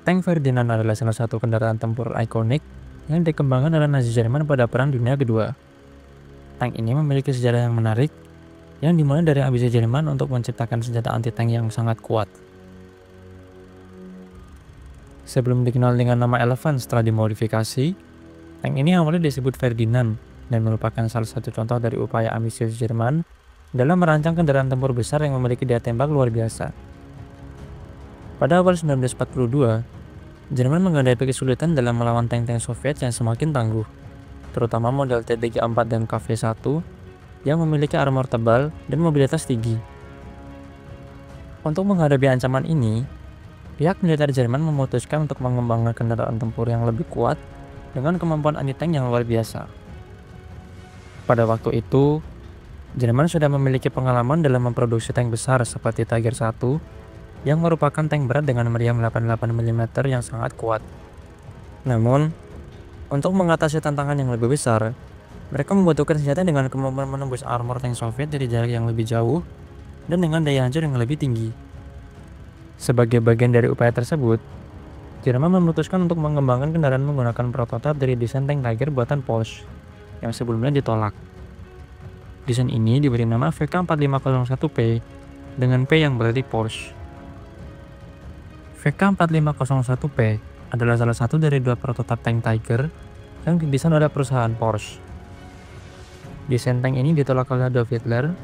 Tank Ferdinand adalah salah satu kendaraan tempur ikonik yang dikembangkan oleh Nazi Jerman pada Perang Dunia Kedua. Tank ini memiliki sejarah yang menarik, yang dimulai dari ambisi Jerman untuk menciptakan senjata anti-tank yang sangat kuat. Sebelum dikenal dengan nama Elephant setelah dimodifikasi, tank ini awalnya disebut Ferdinand dan merupakan salah satu contoh dari upaya ambisius Jerman dalam merancang kendaraan tempur besar yang memiliki daya tembak luar biasa. Pada awal 1942, Jerman menghadapi kesulitan dalam melawan tank-tank Soviet yang semakin tangguh, terutama model T-34 dan KV-1 yang memiliki armor tebal dan mobilitas tinggi. Untuk menghadapi ancaman ini, pihak militer Jerman memutuskan untuk mengembangkan kendaraan tempur yang lebih kuat dengan kemampuan anti-tank yang luar biasa. Pada waktu itu, Jerman sudah memiliki pengalaman dalam memproduksi tank besar seperti Tiger I yang merupakan tank berat dengan meriam 88 mm yang sangat kuat. Namun, untuk mengatasi tantangan yang lebih besar, mereka membutuhkan senjata dengan kemampuan menembus armor tank Soviet dari jarak yang lebih jauh dan dengan daya hancur yang lebih tinggi. Sebagai bagian dari upaya tersebut, Jerman memutuskan untuk mengembangkan kendaraan menggunakan prototipe dari desain tank Tiger buatan Porsche yang sebelumnya ditolak. Desain ini diberi nama VK4501P dengan P yang berarti Porsche. VK4501P adalah salah satu dari dua prototipe tank Tiger yang didesain oleh perusahaan Porsche. Desain tank ini ditolak oleh Adolf Hitler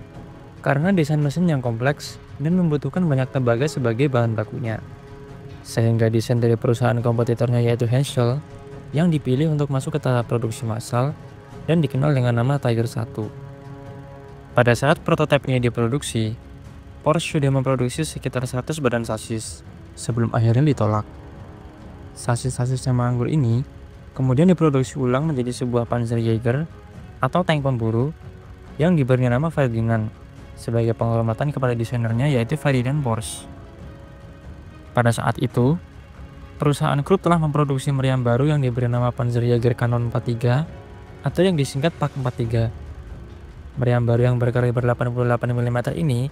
karena desain mesin yang kompleks dan membutuhkan banyak tembaga sebagai bahan bakunya. Sehingga desain dari perusahaan kompetitornya yaitu Henschel yang dipilih untuk masuk ke tahap produksi massal dan dikenal dengan nama Tiger I. Pada saat prototipe ini diproduksi, Porsche sudah memproduksi sekitar 100 badan sasis sebelum akhirnya ditolak. Sasis-sasis yang menganggur ini kemudian diproduksi ulang menjadi sebuah Panzerjäger atau tank pemburu yang diberi nama Ferdinand sebagai penghormatan kepada desainernya yaitu Ferdinand Porsche. Pada saat itu, perusahaan Krupp telah memproduksi meriam baru yang diberi nama Panzerjäger Kanon 43 atau yang disingkat PAK-43. Meriam baru yang berkaliber 88 mm ini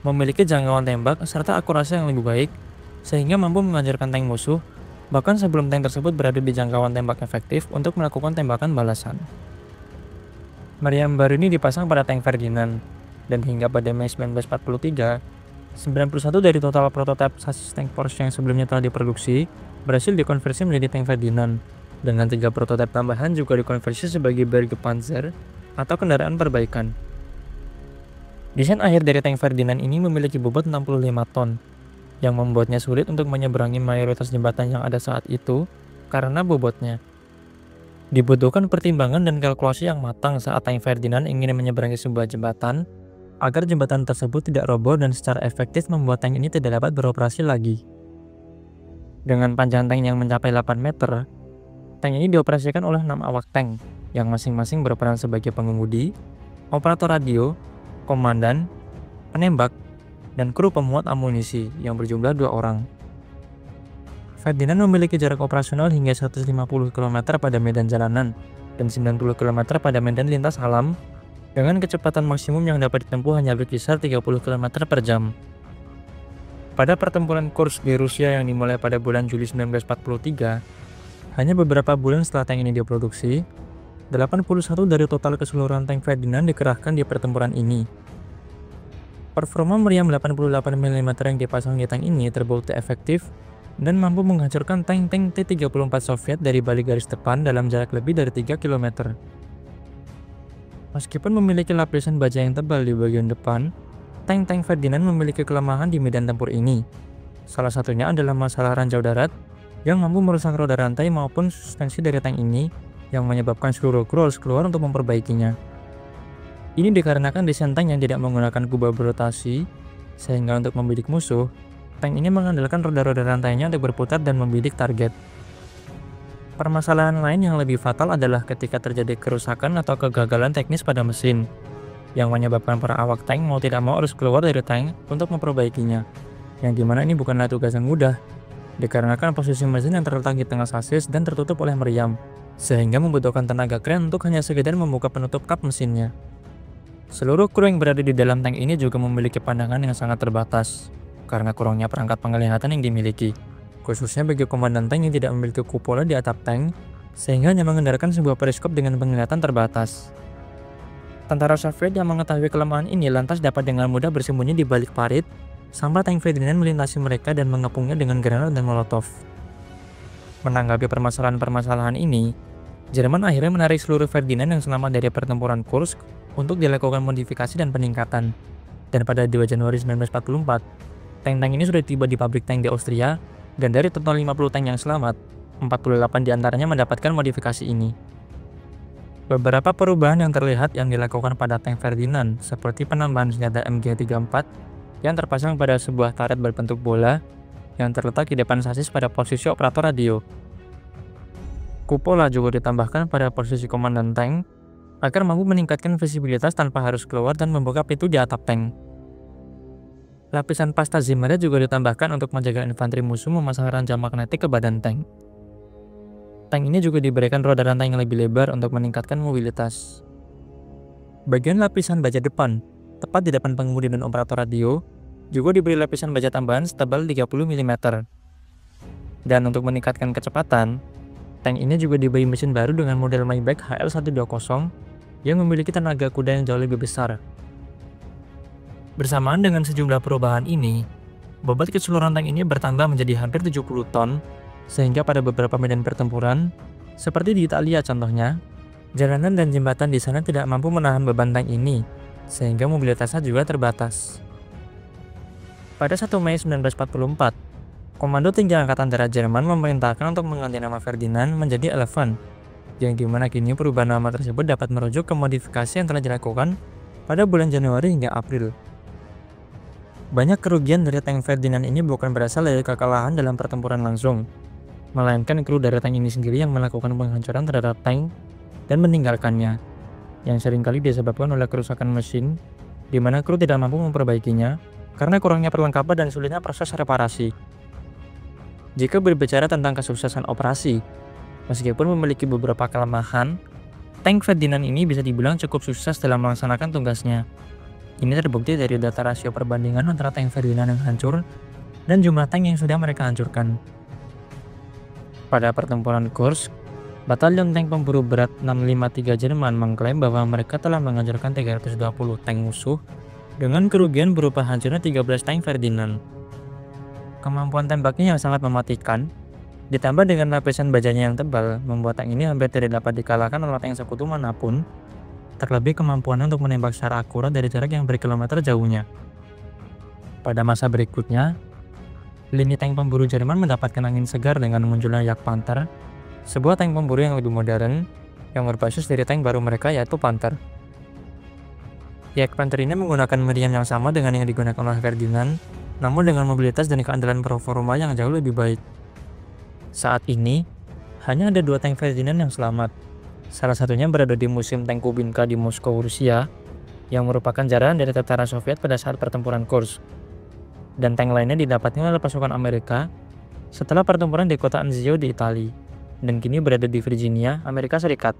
memiliki jangkauan tembak serta akurasi yang lebih baik sehingga mampu menghancurkan tank musuh bahkan sebelum tank tersebut berada di jangkauan tembak efektif untuk melakukan tembakan balasan. Meriam baru ini dipasang pada tank Ferdinand dan hingga pada Mei 1943, 91 dari total prototipe sasis tank Porsche yang sebelumnya telah diproduksi berhasil dikonversi menjadi tank Ferdinand, dengan 3 prototipe tambahan juga dikonversi sebagai Bergepanzer atau kendaraan perbaikan. Desain akhir dari tank Ferdinand ini memiliki bobot 65 ton, yang membuatnya sulit untuk menyeberangi mayoritas jembatan yang ada saat itu karena bobotnya. Dibutuhkan pertimbangan dan kalkulasi yang matang saat tank Ferdinand ingin menyeberangi sebuah jembatan, agar jembatan tersebut tidak roboh dan secara efektif membuat tank ini tidak dapat beroperasi lagi. Dengan panjang tank yang mencapai 8 meter, tank ini dioperasikan oleh 6 awak tank, yang masing-masing berperan sebagai pengemudi, operator radio, komandan, penembak, dan kru pemuat amunisi yang berjumlah 2 orang. Ferdinand memiliki jarak operasional hingga 150 km pada medan jalanan dan 90 km pada medan lintas alam dengan kecepatan maksimum yang dapat ditempuh hanya berkisar 30 km per jam. Pada pertempuran Kursk di Rusia yang dimulai pada bulan Juli 1943, hanya beberapa bulan setelah tank ini diproduksi, 81 dari total keseluruhan tank Ferdinand dikerahkan di pertempuran ini. Performa meriam 88 mm yang dipasang di tank ini terbukti efektif dan mampu menghancurkan tank-tank T-34 Soviet dari balik garis depan dalam jarak lebih dari 3 km. Meskipun memiliki lapisan baja yang tebal di bagian depan, tank-tank Ferdinand memiliki kelemahan di medan tempur ini. Salah satunya adalah masalah ranjau darat yang mampu merusak roda rantai maupun suspensi dari tank ini yang menyebabkan seluruh kru harus keluar untuk memperbaikinya. Ini dikarenakan desain tank yang tidak menggunakan kubah berotasi, sehingga untuk membidik musuh, tank ini mengandalkan roda-roda rantainya untuk berputar dan membidik target. Permasalahan lain yang lebih fatal adalah ketika terjadi kerusakan atau kegagalan teknis pada mesin, yang menyebabkan para awak tank mau tidak mau harus keluar dari tank untuk memperbaikinya, yang dimana ini bukanlah tugas yang mudah, dikarenakan posisi mesin yang terletak di tengah sasis dan tertutup oleh meriam, sehingga membutuhkan tenaga keren untuk hanya sekedar membuka penutup kap mesinnya. Seluruh kru yang berada di dalam tank ini juga memiliki pandangan yang sangat terbatas, karena kurangnya perangkat penglihatan yang dimiliki, khususnya bagi komandan tank yang tidak memiliki kupola di atap tank, sehingga hanya mengendalikan sebuah periskop dengan penglihatan terbatas. Tentara Soviet yang mengetahui kelemahan ini lantas dapat dengan mudah bersembunyi di balik parit, sampai tank Ferdinand melintasi mereka dan mengepungnya dengan granat dan molotov. Menanggapi permasalahan-permasalahan ini, Jerman akhirnya menarik seluruh Ferdinand yang selamat dari pertempuran Kursk untuk dilakukan modifikasi dan peningkatan. Dan pada 2 Januari 1944, tank-tank ini sudah tiba di pabrik tank di Austria, dan dari total 50 tank yang selamat, 48 diantaranya mendapatkan modifikasi ini. Beberapa perubahan yang terlihat yang dilakukan pada tank Ferdinand, seperti penambahan senjata MG34 yang terpasang pada sebuah turret berbentuk bola yang terletak di depan sasis pada posisi operator radio. Kupola juga ditambahkan pada posisi komandan tank agar mampu meningkatkan visibilitas tanpa harus keluar dan membuka pintu di atap tank. Lapisan pasta Zimmer juga ditambahkan untuk menjaga infanteri musuh memasang ranjau magnetik ke badan tank. Tank ini juga diberikan roda rantai yang lebih lebar untuk meningkatkan mobilitas. Bagian lapisan baja depan, tepat di depan pengemudi dan operator radio, juga diberi lapisan baja tambahan setebal 30 mm. Dan untuk meningkatkan kecepatan, tank ini juga diberi mesin baru dengan model Maybach HL120 yang memiliki tenaga kuda yang jauh lebih besar. Bersamaan dengan sejumlah perubahan ini, bobot keseluruhan tank ini bertambah menjadi hampir 70 ton, sehingga pada beberapa medan pertempuran, seperti di Italia contohnya, jalanan dan jembatan di sana tidak mampu menahan beban tank ini, sehingga mobilitasnya juga terbatas. Pada 1 Mei 1944, Komando Tinggi Angkatan Darat Jerman memerintahkan untuk mengganti nama Ferdinand menjadi Elephant, yang dimana kini perubahan nama tersebut dapat merujuk ke modifikasi yang telah dilakukan pada bulan Januari hingga April. Banyak kerugian dari tank Ferdinand ini bukan berasal dari kekalahan dalam pertempuran langsung, melainkan kru dari tank ini sendiri yang melakukan penghancuran terhadap tank dan meninggalkannya, yang seringkali disebabkan oleh kerusakan mesin, di mana kru tidak mampu memperbaikinya karena kurangnya perlengkapan dan sulitnya proses reparasi. Jika berbicara tentang kesuksesan operasi, meskipun memiliki beberapa kelemahan, tank Ferdinand ini bisa dibilang cukup sukses dalam melaksanakan tugasnya. Ini terbukti dari data rasio perbandingan antara tank Ferdinand yang hancur dan jumlah tank yang sudah mereka hancurkan. Pada pertempuran Kursk, Batalion Tank Pemburu Berat 653 Jerman mengklaim bahwa mereka telah menghancurkan 320 tank musuh dengan kerugian berupa hancurnya 13 tank Ferdinand. Kemampuan tembaknya yang sangat mematikan, ditambah dengan lapisan bajanya yang tebal, membuat tank ini hampir tidak dapat dikalahkan oleh tank sekutu manapun, terlebih kemampuannya untuk menembak secara akurat dari jarak yang berkilometer jauhnya. Pada masa berikutnya, lini tank pemburu Jerman mendapatkan angin segar dengan munculnya Jagdpanther, sebuah tank pemburu yang lebih modern yang berbasis dari tank baru mereka yaitu Panther. Jagdpanther ini menggunakan meriam yang sama dengan yang digunakan oleh Ferdinand, namun dengan mobilitas dan keandalan performa yang jauh lebih baik. Saat ini, hanya ada 2 tank Ferdinand yang selamat. Salah satunya berada di Museum Tank Kubinka di Moskow, Rusia, yang merupakan jarahan dari tentara Soviet pada saat pertempuran Kursk. Dan tank lainnya didapatkan oleh pasukan Amerika setelah pertempuran di kota Anzio di Italia, dan kini berada di Virginia, Amerika Serikat.